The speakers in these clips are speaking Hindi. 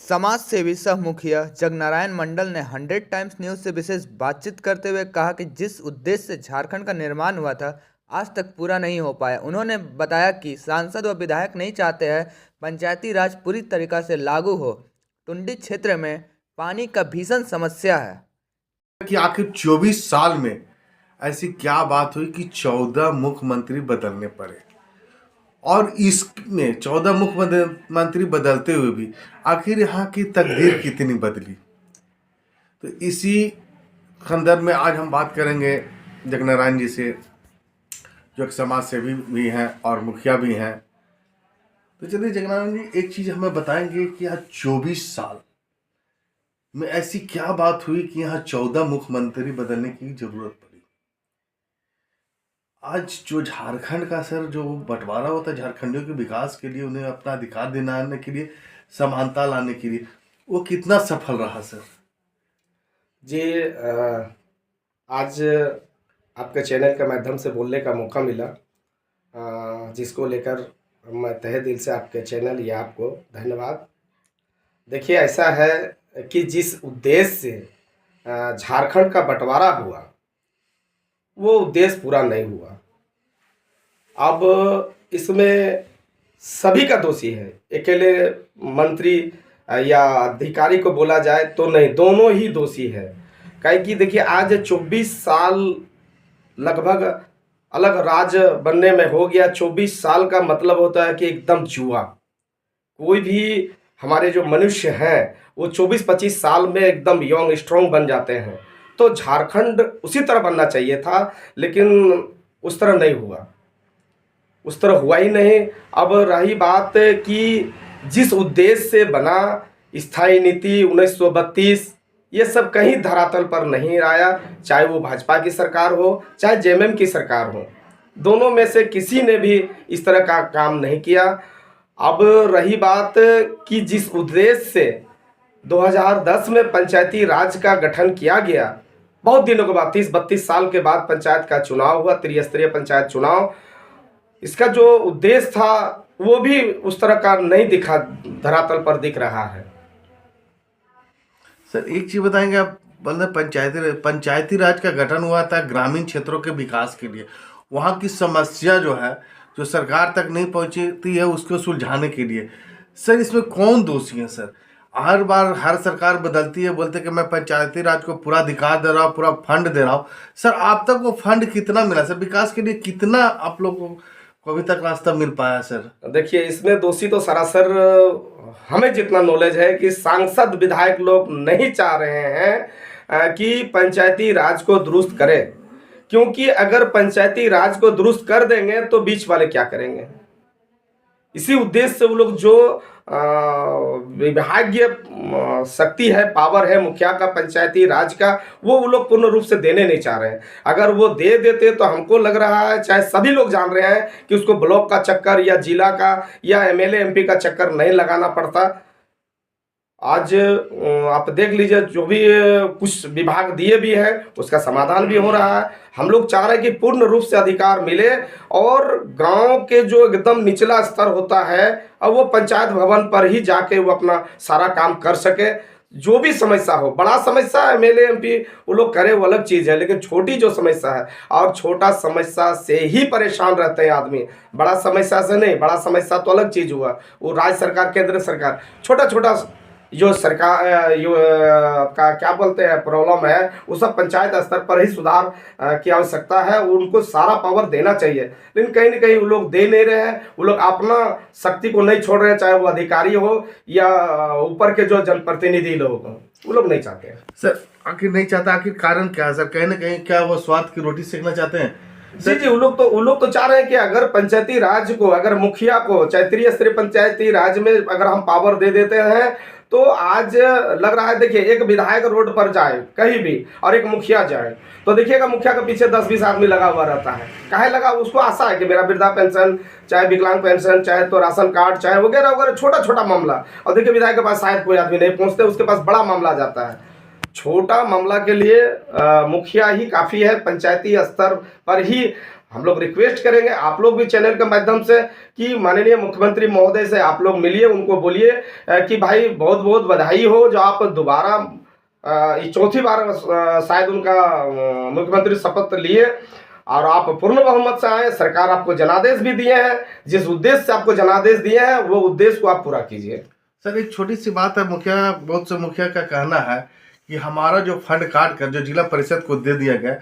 समाज सेवी सह मुखिया जगनारायण मंडल ने 100 टाइम्स न्यूज से विशेष बातचीत करते हुए कहा कि जिस उद्देश्य से झारखंड का निर्माण हुआ था आज तक पूरा नहीं हो पाया। उन्होंने बताया कि सांसद व विधायक नहीं चाहते हैं पंचायती राज पूरी तरीका से लागू हो। टुंडी क्षेत्र में पानी का भीषण समस्या है कि आखिर 24 साल में ऐसी क्या बात हुई कि 14 मुख्यमंत्री बदलने पड़े। और इसमें 14 मुख्यमंत्री बदलते हुए भी आखिर यहाँ की तकदीर कितनी बदली। तो इसी संदर्भ में आज हम बात करेंगे जगनारायण जी से, जो एक समाज सेवी भी हैं और मुखिया भी हैं। तो चलिए जगनारायण जी, एक चीज़ हमें बताएंगे कि आज 24 साल में ऐसी क्या बात हुई कि यहाँ 14 मुख्यमंत्री बदलने की जरूरत पड़ी। आज जो झारखंड का सर जो बंटवारा होता है झारखंडियों के विकास के लिए, उन्हें अपना अधिकार दिलाने के लिए, समानता लाने के लिए, वो कितना सफल रहा सर? जी, आज आपके चैनल के माध्यम से बोलने का मौका मिला, जिसको लेकर मैं तहे दिल से आपके चैनल या आपको धन्यवाद। देखिए, ऐसा है कि जिस उद्देश्य से झारखंड का बंटवारा हुआ वो उद्देश्य पूरा नहीं हुआ। अब इसमें सभी का दोषी है, अकेले मंत्री या अधिकारी को बोला जाए तो नहीं, दोनों ही दोषी है। काहे कि देखिए, आज 24 साल लगभग अलग राज्य बनने में हो गया। 24 साल का मतलब होता है कि एकदम जुआ। कोई भी हमारे जो मनुष्य हैं वो 24-25 साल में एकदम यंग स्ट्रॉन्ग बन जाते हैं। तो झारखंड उसी तरह बनना चाहिए था, लेकिन उस तरह नहीं हुआ, उस तरह हुआ ही नहीं। अब रही बात कि जिस उद्देश्य से बना स्थायी नीति 1932, ये सब कहीं धरातल पर नहीं आया। चाहे वो भाजपा की सरकार हो चाहे जेएमएम की सरकार हो, दोनों में से किसी ने भी इस तरह का काम नहीं किया। अब रही बात कि जिस उद्देश्य से 2010 में पंचायती राज का गठन किया गया, बहुत दिनों के बाद 30-32 साल के बाद पंचायत का चुनाव हुआ, त्रिस्तरीय पंचायत चुनाव। इसका जो उद्देश्य था वो भी उस तरह का नहीं दिखा, धरातल पर दिख रहा है। सर एक चीज़ बताएंगे आप, मतलब पंचायती राज का गठन हुआ था ग्रामीण क्षेत्रों के विकास के लिए। वहाँ की समस्या जो है, जो सरकार तक नहीं पहुँचती है, उसको सुलझाने के लिए। सर इसमें कौन दोषी है सर? हर बार हर सरकार बदलती है, बोलते कि मैं पंचायती राज को पूरा अधिकार दे रहा हूँ, पूरा फंड दे रहा हूँ। सर आप तक वो फंड कितना मिला सर? विकास के लिए कितना आप लोगों को अभी तक रास्ता मिल पाया सर? देखिए, इसमें दोषी तो सरासर हमें जितना नॉलेज है कि सांसद विधायक लोग नहीं चाह रहे हैं कि पंचायती राज को दुरुस्त करें। क्योंकि अगर पंचायती राज को दुरुस्त कर देंगे तो बीच वाले क्या करेंगे। इसी उद्देश्य से वो लोग जो विभागीय शक्ति है, पावर है मुखिया का, पंचायती राज का, वो लोग पूर्ण रूप से देने नहीं चाह रहे हैं। अगर वो दे देते तो हमको लग रहा है, चाहे सभी लोग जान रहे हैं, कि उसको ब्लॉक का चक्कर या जिला का या एमएलए एमपी का चक्कर नहीं लगाना पड़ता। आज आप देख लीजिए, जो भी कुछ विभाग दिए भी है उसका समाधान भी हो रहा है। हम लोग चाह रहे हैं कि पूर्ण रूप से अधिकार मिले और गांव के जो एकदम निचला स्तर होता है, अब वो पंचायत भवन पर ही जाके वो अपना सारा काम कर सके। जो भी समस्या हो, बड़ा समस्या एमएलए एमपी वो लोग करे वो अलग चीज़ है, लेकिन छोटी जो समस्या है, और छोटा समस्या से ही परेशान रहते हैं आदमी, बड़ा समस्या से नहीं। बड़ा समस्या तो अलग चीज़ हुआ, वो राज्य सरकार केंद्र सरकार, छोटा छोटा जो सरकार का क्या बोलते हैं प्रॉब्लम है, वो सब पंचायत स्तर पर ही सुधार की आवश्यकता है। उनको सारा पावर देना चाहिए, लेकिन कहीं ना कहीं वो लोग दे नहीं रहे हैं। वो लोग अपना शक्ति को नहीं छोड़ रहे हैं, चाहे वो अधिकारी हो या ऊपर के जो जनप्रतिनिधि लोग हों, वो लोग नहीं चाहते हैं। सर आखिर नहीं चाहता, आखिर कारण क्या है सर? कहीं ना कहीं क्या वो स्वाद की रोटी सेकना चाहते हैं? जी, वो लोग तो चाह रहे हैं कि अगर पंचायती राज को, अगर मुखिया को, चाहे त्रिस्तरीय पंचायती राज में अगर हम पावर दे देते हैं तो आज लग रहा है, देखिए, एक विधायक रोड पर जाए कहीं भी और एक मुखिया जाए तो देखिएगा मुखिया के पीछे 10-20 आदमी लगा हुआ रहता है। काहे लगा? उसको आशा है कि मेरा वृद्धा पेंशन, चाहे विकलांग पेंशन, चाहे तो राशन कार्ड, चाहे वगैरह वगैरह, छोटा छोटा मामला। और देखिए, विधायक के पास शायद कोई आदमी नहीं पहुंचते, उसके पास बड़ा मामला जाता है। छोटा मामला के लिए मुखिया ही काफ़ी है, पंचायती स्तर पर ही हम लोग रिक्वेस्ट करेंगे आप लोग भी चैनल के माध्यम से कि माननीय मुख्यमंत्री महोदय से आप लोग मिलिए, उनको बोलिए कि भाई बहुत बहुत बधाई हो जो आप दोबारा ये चौथी बार शायद उनका मुख्यमंत्री शपथ लिए और आप पूर्ण बहुमत से आए। सरकार आपको जनादेश भी दिए हैं, जिस उद्देश्य से आपको जनादेश दिए हैं वो उद्देश्य को आप पूरा कीजिए। सर एक छोटी सी बात है, मुखिया बहुत से मुखिया का कहना है कि हमारा जो फंड काट कर जो जिला परिषद को दे दिया गया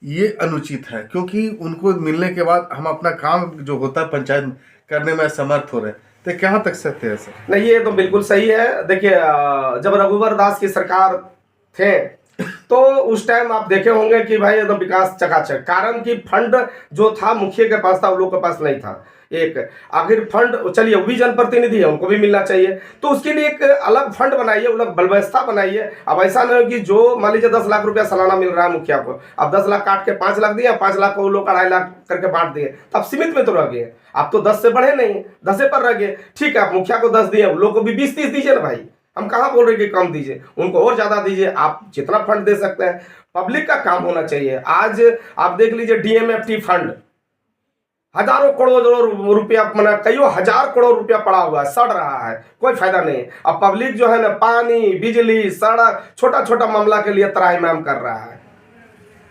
ये अनुचित है, क्योंकि उनको मिलने के बाद हम अपना काम जो होता है पंचायत करने में असमर्थ हो रहे हैं। तो कहाँ तक सत्य है सर? नहीं, ये तो बिल्कुल सही है। देखिए जब रघुवर दास की सरकार थे तो उस टाइम आप देखे होंगे कि भाई एकदम विकास चकाचक, कारण कि फंड जो था मुखिया के पास था, उन लोग के पास नहीं था। एक आखिर फंड, चलिए वो भी जनप्रतिनिधि है, उनको भी मिलना चाहिए, तो उसके लिए एक अलग फंड बनाइए, अलग व्यवस्था बनाइए। अब ऐसा नहीं हो कि जो मान लीजिए 10 लाख रुपया सालाना मिल रहा है मुखिया को, अब 10 लाख काट के 5 लाख दिए, 5 लाख को वो लोग 2.5 लाख करके बांट दिए, तो आप सीमित में तो रह गए। आप तो 10 से बढ़े नहीं, 10 पर रह गए। ठीक है, आप मुखिया को 10 दिए, लोग को भी 20-30 दीजिए ना भाई। हम कहाँ बोल रहे कि कम दीजिए, उनको और ज्यादा दीजिए। आप जितना फंड दे सकते हैं, पब्लिक का काम होना चाहिए। आज आप देख लीजिए डीएमएफटी फंड हजारों करोड़ रुपया, मतलब कई हजार करोड़ रुपया पड़ा हुआ है, सड़ रहा है, कोई फायदा नहीं। अब पब्लिक जो है ना पानी, बिजली, सड़क, छोटा छोटा मामला के लिए त्राहिमाम कर रहा है।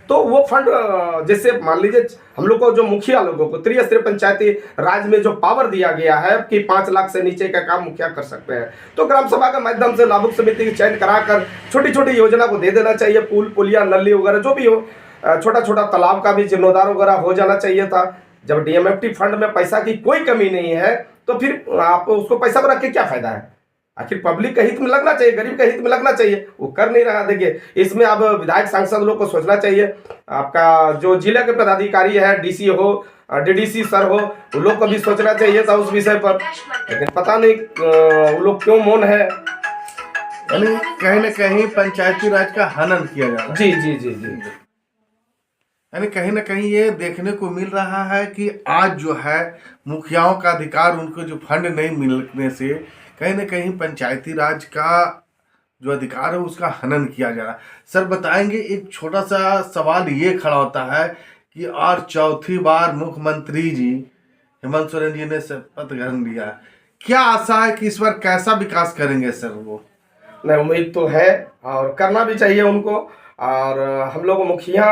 तो वो फंड जैसे मान लीजिए हम लोग को जो मुखिया लोगों को त्रिस्तरीय पंचायती राज में जो पावर दिया गया है कि 5 लाख से नीचे का काम मुखिया कर सकते हैं, तो ग्राम सभा के माध्यम से लाभुक समिति की चयन कराकर छोटी छोटी योजना को दे देना चाहिए। पुल पुलिया नली वगैरह जो भी हो, छोटा छोटा तालाब का भी जीर्णोद्धार वगैरह हो जाना चाहिए था। जब डीएमएफटी फंड में पैसा की कोई कमी नहीं है तो फिर आप उसको पैसा को रख के क्या फायदा है? आखिर पब्लिक का हित में लगना चाहिए, गरीब का हित में लगना चाहिए, वो कर नहीं रहा। देखिए इसमें अब विधायक सांसद लोग को सोचना चाहिए, आपका जो जिला के पदाधिकारी है, डीसी हो, डीडीसी सर हो, वो लोग को भी सोचना चाहिए था उस विषय पर, लेकिन पता नहीं वो लोग क्यों मौन है। यानी कहीं ना कहीं पंचायती राज का हनन किया जा रहा है। जी जी जी जी। यानी कहीं ना कहीं ये देखने को मिल रहा है कि आज जो है मुखियाओं का अधिकार, उनको जो फंड नहीं मिलने से कहीं ना कहीं पंचायती राज का जो अधिकार है उसका हनन किया जा रहा है। सर बताएंगे, एक छोटा सा सवाल ये खड़ा होता है कि और चौथी बार मुख्यमंत्री जी हेमंत सोरेन जी ने शपथ ग्रहण लिया, क्या आशा है कि इस बार कैसा विकास करेंगे सर? वो नहीं, उम्मीद तो है और करना भी चाहिए उनको। और हम लोग मुखिया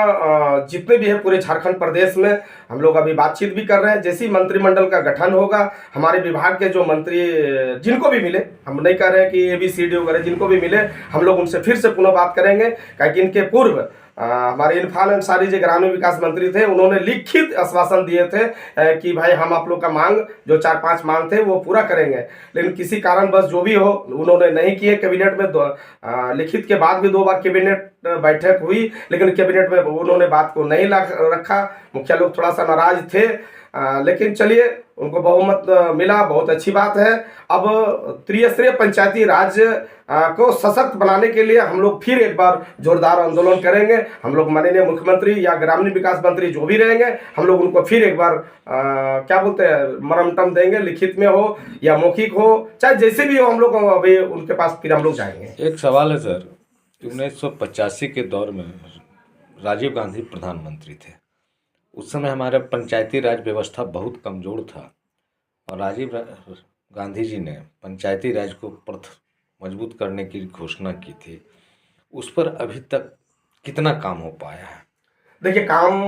जितने भी हैं पूरे झारखंड प्रदेश में हम लोग अभी बातचीत भी कर रहे हैं। जैसे ही मंत्रिमंडल का गठन होगा, हमारे विभाग के जो मंत्री जिनको भी मिले, हम नहीं कह रहे हैं कि ABCD वगैरह, जिनको भी मिले हम लोग उनसे फिर से पुनः बात करेंगे। क्योंकि इनके पूर्व हमारे इरफान अंसारी जी ग्रामीण विकास मंत्री थे, उन्होंने लिखित आश्वासन दिए थे कि भाई हम आप लोग का मांग जो 4-5 मांग थे वो पूरा करेंगे, लेकिन किसी कारणवश जो भी हो उन्होंने नहीं किए। कैबिनेट में लिखित के बाद भी 2 बार कैबिनेट बैठक हुई, लेकिन कैबिनेट में उन्होंने बात को नहीं रखा। मुखिया लोग थोड़ा सा नाराज थे, लेकिन चलिए उनको बहुमत मिला, बहुत अच्छी बात है। अब त्रिस्तरीय पंचायती राज को सशक्त बनाने के लिए हम लोग फिर एक बार जोरदार आंदोलन करेंगे। हम लोग माननीय मुख्यमंत्री या ग्रामीण विकास मंत्री जो भी रहेंगे, हम लोग उनको फिर एक बार क्या बोलते हैं मरम्मतम देंगे, लिखित में हो या मौखिक हो, चाहे जैसे भी हो, हम लोग अभी उनके पास फिर हम लोग जाएंगे। एक सवाल है सर, 1985 के दौर में राजीव गांधी प्रधानमंत्री थे। उस समय हमारा पंचायती राज व्यवस्था बहुत कमज़ोर था और राजीव गांधी जी ने पंचायती राज को मजबूत करने की घोषणा की थी। उस पर अभी तक कितना काम हो पाया है? देखिए काम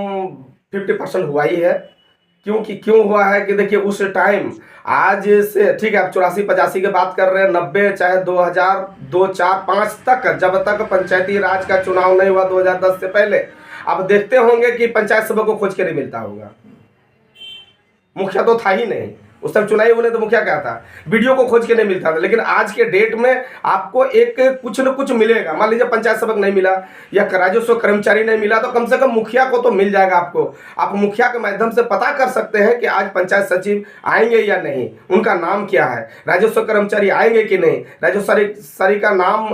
50% हुआ ही है। क्यों हुआ है कि देखिए उस टाइम, आज से ठीक है आप 84-85 की बात कर रहे हैं, 90 चाहे 2000, 2, 4, 5 तक, जब तक पंचायती राज का चुनाव नहीं हुआ 2010 से पहले, आप देखते होंगे कि पंचायत सभा को खोज के नहीं मिलता होगा। मुखिया तो था ही नहीं उस टाइम, चुनाव होने तो मुखिया क्या था, वीडियो को खोज के नहीं मिलता था। लेकिन आज के डेट में आपको एक कुछ न कुछ मिलेगा। मान लीजिए पंचायत सभा नहीं मिला या राजस्व कर्मचारी नहीं मिला, तो कम से कम मुखिया को तो मिल जाएगा आपको। आप मुखिया के माध्यम से पता कर सकते हैं कि आज पंचायत सचिव आएंगे या नहीं, उनका नाम क्या है, राजस्व कर्मचारी आएंगे कि नहीं, राजस्व का नाम,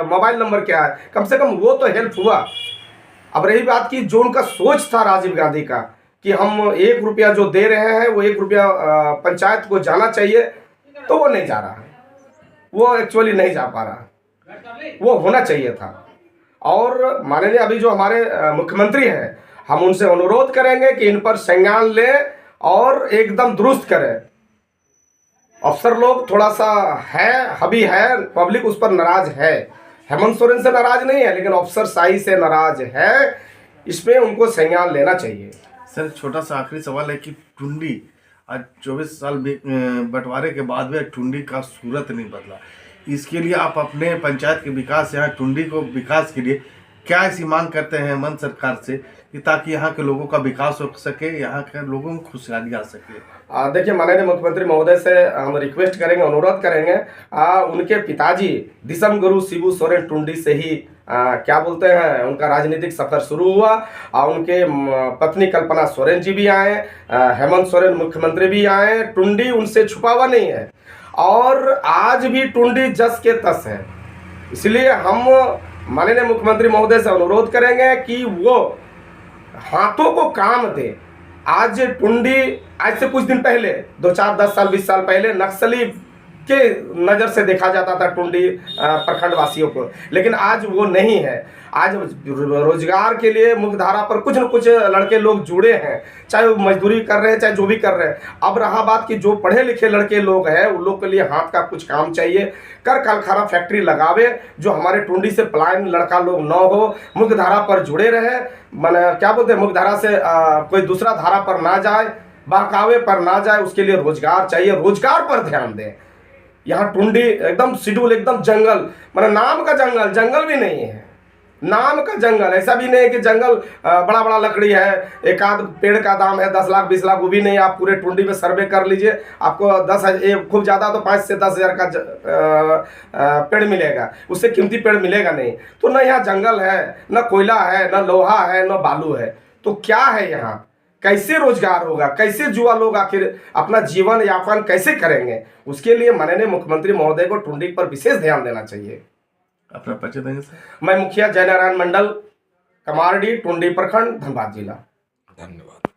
मोबाइल नंबर क्या है, कम से कम वो तो हेल्प हुआ। अब रही बात की जो उनका सोच था राजीव गांधी का कि हम 1 रुपया जो दे रहे हैं वो 1 रुपया पंचायत को जाना चाहिए, तो वो नहीं जा रहा है, वो एक्चुअली नहीं जा पा रहा, वो होना चाहिए था। और माननीय अभी जो हमारे मुख्यमंत्री हैं, हम उनसे अनुरोध करेंगे कि इन पर संज्ञान लें और एकदम दुरुस्त करें। अफसर लोग थोड़ा सा है, हबी है, पब्लिक उस पर नाराज है। हेमंत सोरेन से नाराज नहीं है, लेकिन अफसर शाही से नाराज है। इसमें उनको संज्ञान लेना चाहिए। सर छोटा सा आखिरी सवाल है कि टुंडी आज 24 साल बंटवारे के बाद भी टुंडी का सूरत नहीं बदला। इसके लिए आप अपने पंचायत के विकास, यहाँ टुंडी को विकास के लिए क्या ऐसी मांग करते हैं हेमंत सरकार से कि ताकि यहाँ के लोगों का विकास हो सके, यहाँ के लोगों में खुशहाली आ सके? देखिए, माननीय मुख्यमंत्री महोदय से हम रिक्वेस्ट करेंगे, अनुरोध करेंगे, उनके पिताजी दिसम गुरु शिबू सोरेन टुंडी से ही क्या बोलते हैं उनका राजनीतिक सफर शुरू हुआ। उनके पत्नी कल्पना सोरेन जी भी आए, हेमंत सोरेन मुख्यमंत्री भी आए। टुंडी उनसे छुपा हुआ नहीं है और आज भी टुंडी जस के तस है। इसलिए हम माननीय मुख्यमंत्री महोदय से अनुरोध करेंगे कि वो हाथों को काम दे। आज टुंडी, आज से कुछ दिन पहले, 2-4, 10 साल 20 साल पहले नक्सली के नज़र से देखा जाता था टुंडी प्रखंड वासियों को, लेकिन आज वो नहीं है। आज रोजगार के लिए मुख्यधारा पर कुछ न कुछ लड़के लोग जुड़े हैं, चाहे वो मजदूरी कर रहे हैं, चाहे जो भी कर रहे हैं। अब रहा बात कि जो पढ़े लिखे लड़के लोग हैं, उन लोग के लिए हाथ का कुछ काम चाहिए। कर कारखाना फैक्ट्री लगावे, जो हमारे टुंडी से पलायन लड़का लोग न हो, मुख्यधारा पर जुड़े रहे। मैंने क्या बोलते हैं, मुख्यधारा से कोई दूसरा धारा पर ना जाए, बहकावे पर ना जाए। उसके लिए रोजगार चाहिए, रोजगार पर ध्यान दें। यहाँ टुंडी एकदम शेड्यूल, एकदम जंगल, मतलब नाम का जंगल, जंगल भी नहीं है, नाम का जंगल। ऐसा भी नहीं है कि जंगल बड़ा बड़ा लकड़ी है, एक आध पेड़ का दाम है 10 लाख 20 लाख, वो भी नहीं। आप पूरे टुंडी में सर्वे कर लीजिए, आपको 10,000, खूब ज़्यादा तो 5 से 10 हज़ार का पेड़ मिलेगा, उससे कीमती पेड़ मिलेगा नहीं। तो न यहाँ जंगल है, न कोयला है, न लोहा है, न बालू है। तो क्या है यहाँ? कैसे रोजगार होगा? कैसे युवा लोग आखिर अपना जीवन यापन कैसे करेंगे? उसके लिए माननीय मुख्यमंत्री महोदय को टुंडी पर विशेष ध्यान देना चाहिए। अपना परिचय देंगे सर? मैं मुखिया जय नारायण मंडल, कमारडी, टुंडी प्रखंड, धनबाद जिला। धन्यवाद।